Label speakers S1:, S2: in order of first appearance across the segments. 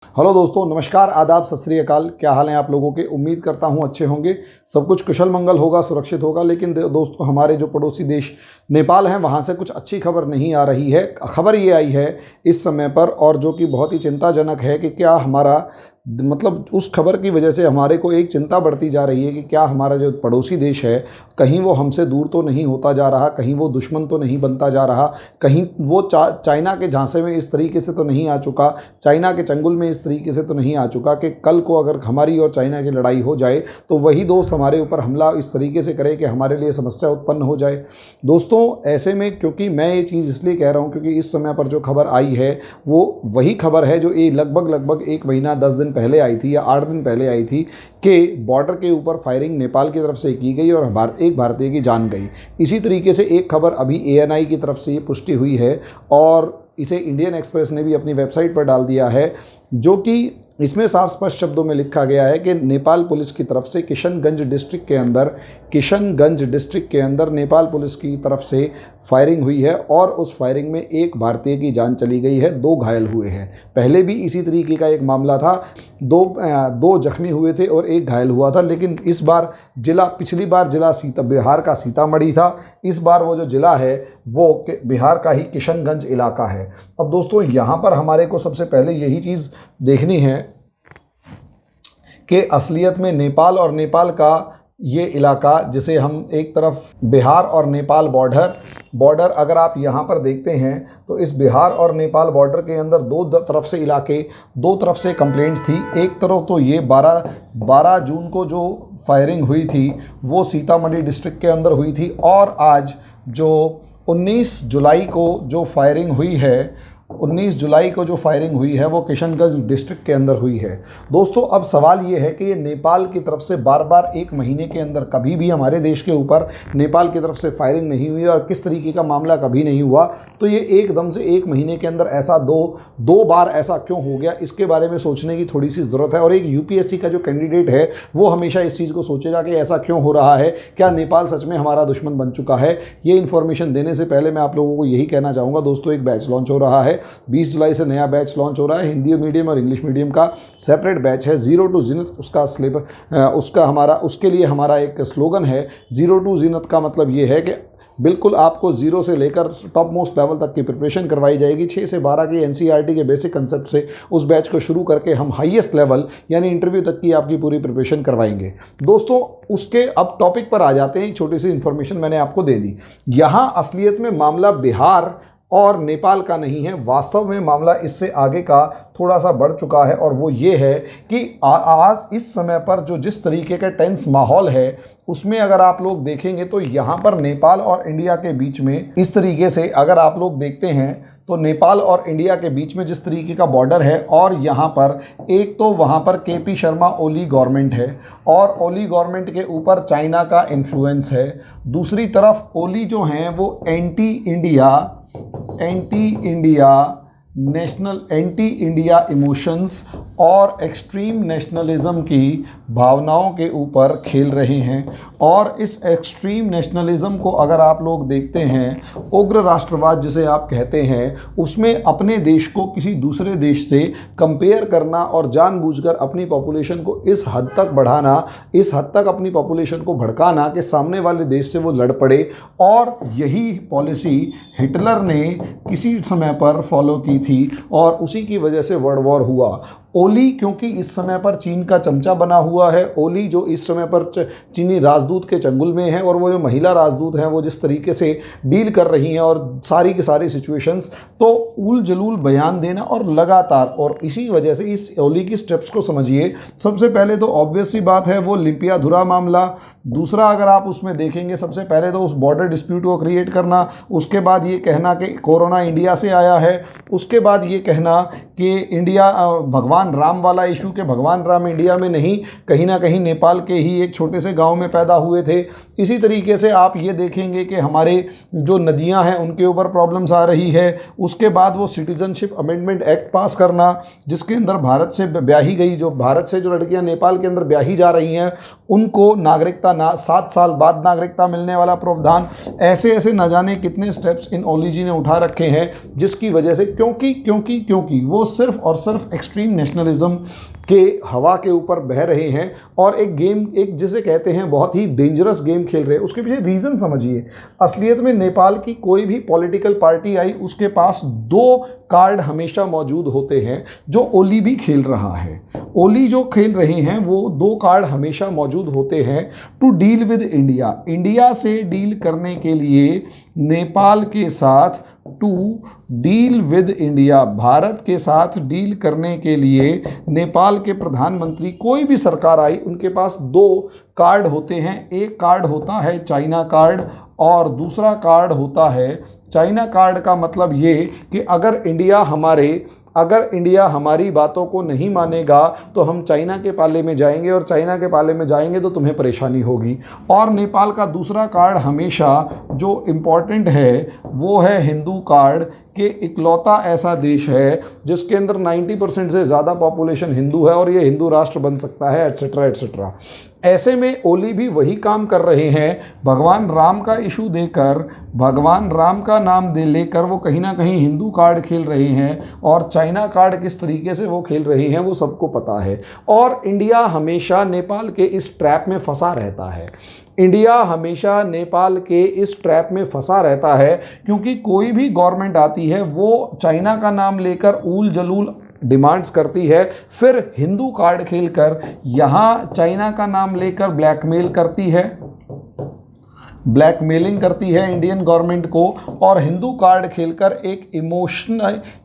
S1: Hello दोस्तों, नमस्कार, आदाब, सत श्री अकाल। क्या हाल है आप लोगों के? उम्मीद करता हूं अच्छे होंगे, सब कुछ कुशल मंगल होगा, सुरक्षित होगा। लेकिन दोस्तों, हमारे जो पड़ोसी देश नेपाल हैं, वहां से कुछ अच्छी खबर नहीं आ रही है। खबर ये आई है इस समय पर, और जो कि बहुत ही चिंताजनक है कि क्या हमारा मतलब उस खबर की वजह से हमारे को एक चिंता बढ़ती जा रही है कि क्या हमारा जो पड़ोसी देश है, कहीं वो हमसे दूर तो नहीं होता जा रहा, कहीं वो दुश्मन तो नहीं बनता जा रहा, कहीं वो चाइना के झांसे में इस तरीके से तो नहीं आ चुका, चाइना के चंगुल में इस तरीके से तो नहीं आ चुका कि कल को अगर हमारी और चाइना की लड़ाई हो जाए तो वही दोस्त हमारे ऊपर हमला इस तरीके से करे कि हमारे लिए समस्या उत्पन्न हो जाए। दोस्तों, ऐसे में क्योंकि मैं ये चीज़ इसलिए कह रहा हूँ क्योंकि इस समय पर जो खबर आई है वो वही खबर है जो ये लगभग 1 महीना 10 दिन पहले आई थी या 8 दिन पहले आई थी कि बॉर्डर के ऊपर फायरिंग नेपाल की तरफ से की गई और एक भारतीय की जान गई। इसी तरीके से एक खबर अभी ANI की तरफ से ये पुष्टि हुई है और इसे इंडियन एक्सप्रेस ने भी अपनी वेबसाइट पर डाल दिया है, जो कि इसमें साफ स्पष्ट शब्दों में लिखा गया है कि नेपाल पुलिस की तरफ से किशनगंज डिस्ट्रिक्ट के अंदर नेपाल पुलिस की तरफ से फायरिंग हुई है और उस फायरिंग में एक भारतीय की जान चली गई है, 2 घायल हुए हैं। पहले भी इसी तरीके का एक मामला था, दो जख्मी हुए थे और 1 घायल हुआ था। लेकिन इस बार पिछली बार जिला बिहार का सीतामढ़ी था, इस बार वो जो ज़िला है वो बिहार का ही किशनगंज इलाका है। अब दोस्तों, यहाँ पर हमारे को सबसे पहले यही चीज़ देखनी है कि असलियत में नेपाल और नेपाल का ये इलाका, जिसे हम एक तरफ बिहार और नेपाल बॉर्डर अगर आप यहाँ पर देखते हैं तो इस बिहार और नेपाल बॉर्डर के अंदर 2 तरफ से इलाके, 2 तरफ से कंप्लेंट्स थी। एक तरफ तो ये 12 जून को जो फायरिंग हुई थी वो सीतामढ़ी डिस्ट्रिक्ट के अंदर हुई थी, और आज जो 19 जुलाई को जो फायरिंग हुई है वो किशनगंज डिस्ट्रिक्ट के अंदर हुई है। दोस्तों, अब सवाल ये है कि ये नेपाल की तरफ से बार 1 महीने के अंदर कभी भी हमारे देश के ऊपर नेपाल की तरफ से फायरिंग नहीं हुई और किस तरीके का मामला कभी नहीं हुआ, तो ये एकदम से 1 महीने के अंदर ऐसा दो बार ऐसा क्यों हो गया, इसके बारे में सोचने की थोड़ी सी ज़रूरत है। और एक UPSC का जो कैंडिडेट है वो हमेशा इस चीज़ को सोचेगा कि ऐसा क्यों हो रहा है, क्या नेपाल सच में हमारा दुश्मन बन चुका है। ये इन्फॉर्मेशन देने से पहले मैं आप लोगों को यही कहना चाहूँगा दोस्तों, एक बैच लॉन्च हो रहा है, 20 जुलाई से नया बैच लॉन्च हो रहा है। हिंदी मीडियम और इंग्लिश मीडियम का सेपरेट बैच है, जीरो टू जीनत उसके लिए हमारा एक स्लोगन है। जीरो टू जीनत का मतलब ये है कि बिल्कुल आपको जीरो से लेकर टॉप मोस्ट लेवल तक की प्रिपरेशन करवाई जाएगी। 6 से 12 के NCERT के बेसिक कंसेप्ट से उस बैच को शुरू करके हम हाईएस्ट लेवल यानी इंटरव्यू तक की आपकी पूरी प्रिपरेशन करवाएंगे। दोस्तों, उसके अब टॉपिक पर आ जाते हैं। छोटी सी इन्फॉर्मेशन मैंने आपको दे दी। यहाँ असलियत में मामला बिहार और नेपाल का नहीं है, वास्तव में मामला इससे आगे का थोड़ा सा बढ़ चुका है। और वो ये है कि आज इस समय पर जो जिस तरीके का टेंस माहौल है उसमें अगर आप लोग देखेंगे तो यहाँ पर नेपाल और इंडिया के बीच में इस तरीके से अगर आप लोग देखते हैं तो नेपाल और इंडिया के बीच में जिस तरीके का बॉर्डर है, और यहाँ पर एक तो वहाँ पर KP शर्मा ओली गवर्नमेंट है और ओली गवर्नमेंट के ऊपर चाइना का इन्फ्लुएंस है। दूसरी तरफ ओली जो हैं वो एंटी इंडिया इमोशंस और एक्सट्रीम नेशनलिज्म की भावनाओं के ऊपर खेल रहे हैं। और इस एक्सट्रीम नेशनलिज्म को अगर आप लोग देखते हैं, उग्र राष्ट्रवाद जिसे आप कहते हैं, उसमें अपने देश को किसी दूसरे देश से कंपेयर करना और जानबूझकर अपनी पॉपुलेशन को इस हद तक बढ़ाना, इस हद तक अपनी पॉपुलेशन को भड़काना कि सामने वाले देश से वो लड़ पड़े। और यही पॉलिसी हिटलर ने किसी समय पर फॉलो की थी और उसी की वजह से वर्ल्ड वॉर हुआ। ओली क्योंकि इस समय पर चीन का चमचा बना हुआ है, ओली जो इस समय पर चीनी राजदूत के चंगुल में है, और वो जो महिला राजदूत हैं वो जिस तरीके से डील कर रही हैं और सारी की सारी सिचुएशंस, तो उल जलूल बयान देना और लगातार, और इसी वजह से इस ओली की स्टेप्स को समझिए। सबसे पहले तो ऑब्वियस सी बात है वो लिम्पियाधुरा मामला। दूसरा, अगर आप उसमें देखेंगे, सबसे पहले तो उस बॉर्डर डिस्प्यूट को क्रिएट करना, उसके बाद ये कहना कि कोरोना इंडिया से आया है, उसके बाद ये कहना कि इंडिया भगवान राम वाला इशू के भगवान राम इंडिया में नहीं, कहीं ना कहीं नेपाल के ही एक छोटे से गांव में पैदा हुए थे। इसी तरीके से आप ये देखेंगे कि हमारे जो नदियां हैं उनके ऊपर प्रॉब्लम्स आ रही है। उसके बाद वो सिटीजनशिप अमेंडमेंट एक्ट पास करना, जिसके अंदर भारत से ब्याही गई, जो भारत से जो लड़कियां नेपाल के अंदर ब्याही जा रही हैं उनको नागरिकता 7 साल बाद नागरिकता मिलने वाला प्रावधान। ऐसे ऐसे न जाने कितने स्टेप्स इन ओली जी ने उठा रखे हैं, जिसकी वजह से क्योंकि वो सिर्फ और सिर्फ एक्सट्रीम नेशनलिज्म के हवा के ऊपर बह रहे हैं और एक जिसे कहते हैं बहुत ही डेंजरस गेम खेल रहे हैं। उसके पीछे रीज़न समझिए। असलियत में नेपाल की कोई भी पॉलिटिकल पार्टी आई, उसके पास दो कार्ड हमेशा मौजूद होते हैं, जो ओली भी खेल रहा है। ओली जो खेल रहे हैं वो दो कार्ड हमेशा मौजूद होते हैं to deal with India. India से डील करने के लिए नेपाल के साथ, to deal with India, Bharat के साथ डील करने के लिए नेपाल के प्रधानमंत्री, कोई भी सरकार आई, उनके पास दो कार्ड होते हैं। एक कार्ड होता है चाइना कार्ड और दूसरा कार्ड होता है, चाइना कार्ड का मतलब ये कि अगर इंडिया हमारी बातों को नहीं मानेगा तो हम चाइना के पाले में जाएंगे और चाइना के पाले में जाएंगे तो तुम्हें परेशानी होगी। और नेपाल का दूसरा कार्ड हमेशा जो इम्पॉर्टेंट है वो है हिंदू कार्ड, कि इकलौता ऐसा देश है जिसके अंदर 90% से ज़्यादा पॉपुलेशन हिंदू है और ये हिंदू राष्ट्र बन सकता है, एट्सेट्रा एट्सेट्रा। ऐसे में ओली भी वही काम कर रहे हैं। भगवान राम का इशू देकर, भगवान राम का नाम लेकर वो कहीं ना कहीं हिंदू कार्ड खेल रहे हैं और चाइना कार्ड किस तरीके से वो खेल रहे हैं वो सबको पता है। और इंडिया हमेशा नेपाल के इस ट्रैप में फंसा रहता है। इंडिया हमेशा नेपाल के इस ट्रैप में फंसा रहता है क्योंकि कोई भी गवर्नमेंट आती है वो चाइना का नाम लेकर ऊल जलूल डिमांड्स करती है, फिर हिंदू कार्ड खेलकर यहाँ चाइना का नाम लेकर ब्लैकमेलिंग करती है इंडियन गवर्नमेंट को, और हिंदू कार्ड खेलकर एक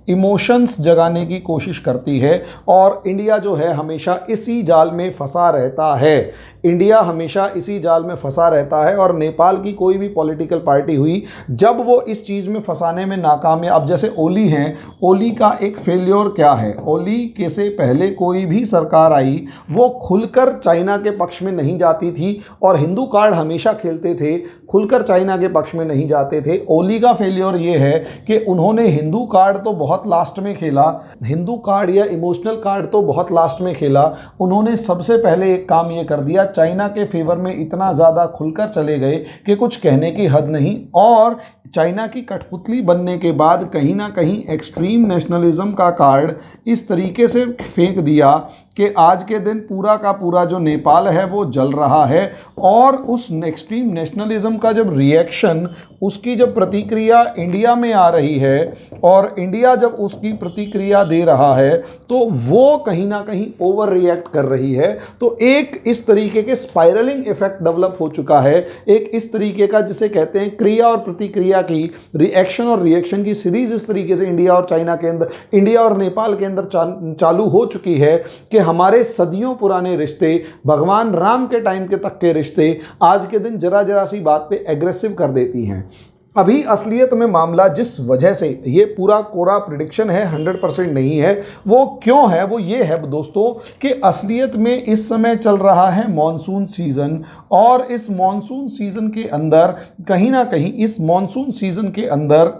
S1: इमोशंस जगाने की कोशिश करती है। और इंडिया जो है हमेशा इसी जाल में फंसा रहता है। इंडिया हमेशा इसी जाल में फंसा रहता है और नेपाल की कोई भी पॉलिटिकल पार्टी हुई, जब वो इस चीज़ में फंसाने में नाकामयाब, अब जैसे ओली हैं, ओली का एक फेल्योर क्या है, ओली के से पहले कोई भी सरकार आई वो खुलकर चाइना के पक्ष में नहीं जाती थी और हिंदू कार्ड हमेशा खेलते थे, खुलकर चाइना के पक्ष में नहीं जाते थे। ओली का फेल्योर ये है कि उन्होंने हिंदू कार्ड तो बहुत लास्ट में खेला, हिंदू कार्ड या इमोशनल कार्ड तो बहुत लास्ट में खेला। उन्होंने सबसे पहले एक काम ये कर दिया, चाइना के फेवर में इतना ज़्यादा खुलकर चले गए कि कुछ कहने की हद नहीं, और चाइना की कठपुतली बनने के बाद कहीं ना कहीं एक्सट्रीम नेशनलिज्म का कार्ड इस तरीके से फेंक दिया कि आज के दिन पूरा का पूरा जो नेपाल है वो जल रहा है। और उस एक्सट्रीम नेशनलिज्म का जब रिएक्शन, उसकी जब प्रतिक्रिया इंडिया में आ रही है और इंडिया जब उसकी प्रतिक्रिया दे रहा है तो वो कहीं ना कहीं ओवर रिएक्ट कर रही है। तो एक इस तरीके के स्पाइरलिंग इफेक्ट डेवलप हो चुका है, एक इस तरीके का जिसे कहते हैं क्रिया और प्रतिक्रिया की, रिएक्शन और रिएक्शन की सीरीज इस तरीके से इंडिया और चाइना के अंदर, इंडिया और नेपाल के अंदर चालू हो चुकी है कि हमारे सदियों पुराने रिश्ते, भगवान राम के टाइम के तक के रिश्ते आज के दिन जरा जरा सी बात पे एग्रेसिव कर देती हैं। अभी असलियत में मामला जिस वजह से ये पूरा कोरा प्रिडिक्शन है, 100% नहीं है, वो क्यों है, वो ये है दोस्तों कि असलियत में इस समय चल रहा है मॉनसून सीज़न, और इस मॉनसून सीज़न के अंदर कहीं ना कहीं इस मॉनसून सीज़न के अंदर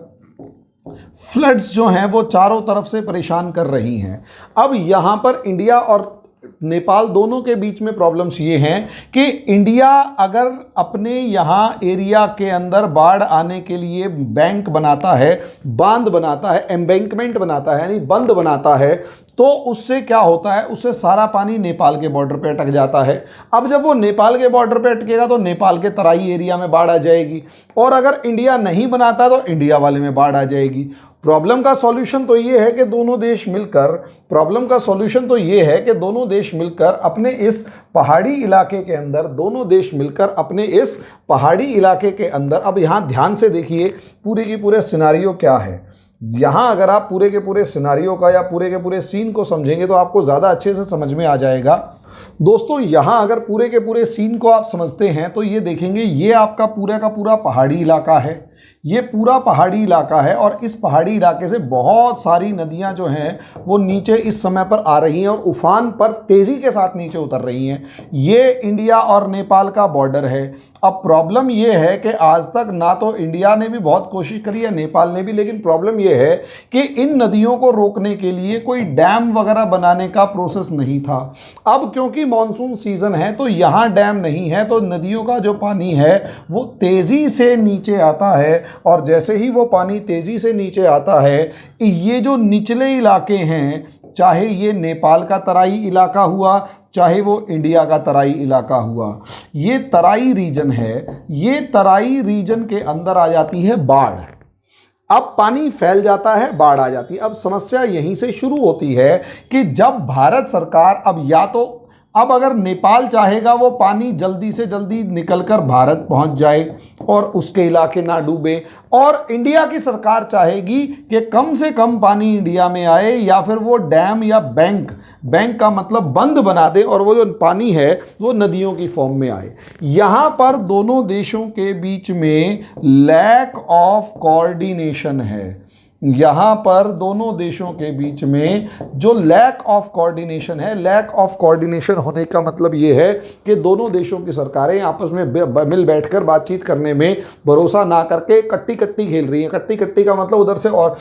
S1: फ्लड्स जो हैं वो चारों तरफ से परेशान कर रही हैं। अब यहाँ पर इंडिया और नेपाल दोनों के बीच में प्रॉब्लम्स ये हैं कि इंडिया अगर अपने यहाँ एरिया के अंदर बाढ़ आने के लिए बैंक बनाता है, बांध बनाता है, एम्बैंकमेंट बनाता है यानी बंद बनाता है, तो उससे क्या होता है, उससे सारा पानी नेपाल के बॉर्डर पे अटक जाता है। अब जब वो नेपाल के बॉर्डर पे अटकेगा तो नेपाल के तराई एरिया में बाढ़ आ जाएगी, और अगर इंडिया नहीं बनाता तो इंडिया वाले में बाढ़ आ जाएगी। प्रॉब्लम का सॉल्यूशन तो ये है कि दोनों देश मिलकर अपने इस पहाड़ी इलाके के अंदर, अब यहाँ ध्यान से देखिए पूरे के पूरे सिनारियो क्या है। यहाँ अगर आप पूरे के पूरे सिनारियो का या पूरे के पूरे सीन को समझेंगे तो आपको ज़्यादा अच्छे से समझ में आ जाएगा। दोस्तों यहाँ अगर पूरे के पूरे सीन को आप समझते हैं तो ये देखेंगे, ये आपका पूरा का पूरा पहाड़ी इलाका है, ये पूरा पहाड़ी इलाका है, और इस पहाड़ी इलाके से बहुत सारी नदियां जो हैं वो नीचे इस समय पर आ रही हैं और उफान पर तेज़ी के साथ नीचे उतर रही हैं। ये इंडिया और नेपाल का बॉर्डर है। अब प्रॉब्लम ये है कि आज तक ना तो इंडिया ने भी बहुत कोशिश करी है, नेपाल ने भी, लेकिन प्रॉब्लम ये है कि इन नदियों को रोकने के लिए कोई डैम वगैरह बनाने का प्रोसेस नहीं था। अब क्योंकि मानसून सीज़न है तो यहाँ डैम नहीं है, तो नदियों का जो पानी है वो तेज़ी से नीचे आता है, और जैसे ही वो पानी तेज़ी से नीचे आता है, ये जो निचले इलाके हैं चाहे ये नेपाल का तराई इलाका हुआ, चाहे वो इंडिया का तराई इलाका हुआ, ये तराई रीजन है, ये तराई रीजन के अंदर आ जाती है बाढ़। अब पानी फैल जाता है, बाढ़ आ जाती है। अब समस्या यहीं से शुरू होती है कि जब भारत सरकार अब अगर नेपाल चाहेगा वो पानी जल्दी से जल्दी निकलकर भारत पहुंच जाए और उसके इलाके ना डूबे, और इंडिया की सरकार चाहेगी कि कम से कम पानी इंडिया में आए, या फिर वो डैम या बैंक का मतलब बंद बना दे और वो जो पानी है वो नदियों की फॉर्म में आए। यहाँ पर दोनों देशों के बीच में लैक ऑफ कोऑर्डिनेशन है। यहाँ पर दोनों देशों के बीच में जो लैक ऑफ कोऑर्डिनेशन है, लैक ऑफ कोऑर्डिनेशन होने का मतलब ये है कि दोनों देशों की सरकारें आपस में मिल बैठकर बातचीत करने में भरोसा ना करके कट्टी कट्टी खेल रही हैं। कट्टी कट्टी का मतलब उधर से और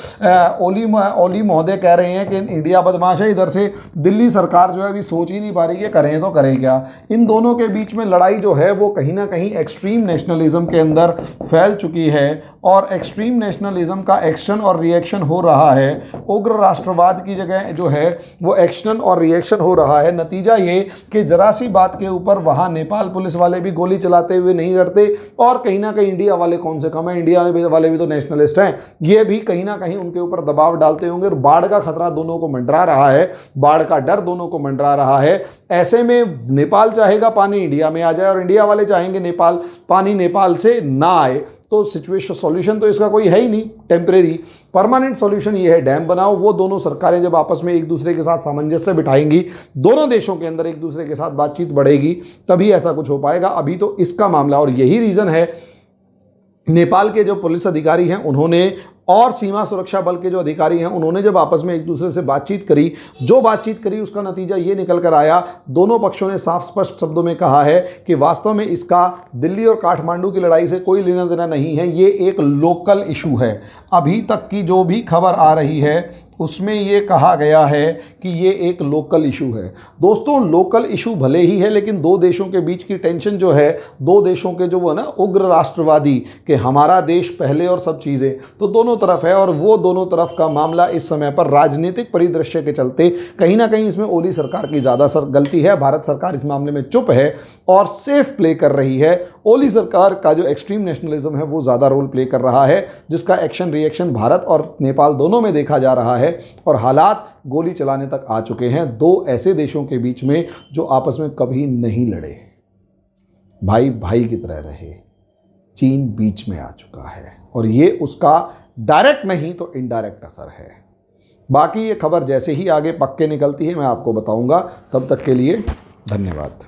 S1: ओली महोदय कह रहे हैं कि इंडिया बदमाश है, इधर से दिल्ली सरकार जो है अभी सोच ही नहीं पा रही है करें तो करें क्या। इन दोनों के बीच में लड़ाई जो है वो कहीं ना कहीं एक्सट्रीम नेशनलिज्म के अंदर फैल चुकी है, और एक्सट्रीम नेशनलिज्म का एक्शन और रिएक्शन हो रहा है। उग्र राष्ट्रवाद की जगह जो है वो एक्शन और रिएक्शन हो रहा है। नतीजा ये कि जरा सी बात के ऊपर वहाँ नेपाल पुलिस वाले भी गोली चलाते हुए नहीं डरते, और कहीं ना कहीं इंडिया वाले कौन से कम है, इंडिया वाले भी तो नेशनलिस्ट हैं, ये भी कहीं ना कहीं उनके ऊपर दबाव डालते होंगे। और बाढ़ का खतरा दोनों को मंडरा रहा है, बाढ़ का डर दोनों को मंडरा रहा है। ऐसे में नेपाल चाहेगा पानी इंडिया में आ जाए और इंडिया वाले चाहेंगे पानी नेपाल से ना आए, तो सिचुएशन सॉल्यूशन तो इसका कोई है ही नहीं। टेम्परेरी परमानेंट सॉल्यूशन ये है डैम बनाओ। वो दोनों सरकारें जब आपस में एक दूसरे के साथ सामंजस्य बिठाएंगी, दोनों देशों के अंदर एक दूसरे के साथ बातचीत बढ़ेगी, तभी ऐसा कुछ हो पाएगा। अभी तो इसका मामला, और यही रीज़न है नेपाल के जो पुलिस अधिकारी हैं उन्होंने और सीमा सुरक्षा बल के जो अधिकारी हैं उन्होंने जब आपस में एक दूसरे से बातचीत करी, उसका नतीजा ये निकल कर आया, दोनों पक्षों ने साफ स्पष्ट शब्दों में कहा है कि वास्तव में इसका दिल्ली और काठमांडू की लड़ाई से कोई लेना देना नहीं है, ये एक लोकल इशू है। अभी तक की जो भी खबर आ रही है उसमें ये कहा गया है कि ये एक लोकल इशू है। दोस्तों, लोकल इशू भले ही है, लेकिन दो देशों के बीच की टेंशन जो है, दो देशों के जो वो ना उग्र राष्ट्रवादी कि हमारा देश पहले और सब चीज़ें, तो दोनों तरफ है। और वो दोनों तरफ का मामला इस समय पर राजनीतिक परिदृश्य के चलते कहीं ना कहीं इसमें ओली सरकार की ज़्यादा गलती है। भारत सरकार इस मामले में चुप है और सेफ प्ले कर रही है। ओली सरकार का जो एक्सट्रीम नेशनलिज्म है वो ज़्यादा रोल प्ले कर रहा है, जिसका एक्शन रिएक्शन भारत और नेपाल दोनों में देखा जा रहा है। और हालात गोली चलाने तक आ चुके हैं दो ऐसे देशों के बीच में जो आपस में कभी नहीं लड़े, भाई भाई की तरह रहे। चीन बीच में आ चुका है और ये उसका डायरेक्ट नहीं तो इनडायरेक्ट असर है। बाकी ये खबर जैसे ही आगे पक्के निकलती है मैं आपको बताऊंगा। तब तक के लिए धन्यवाद।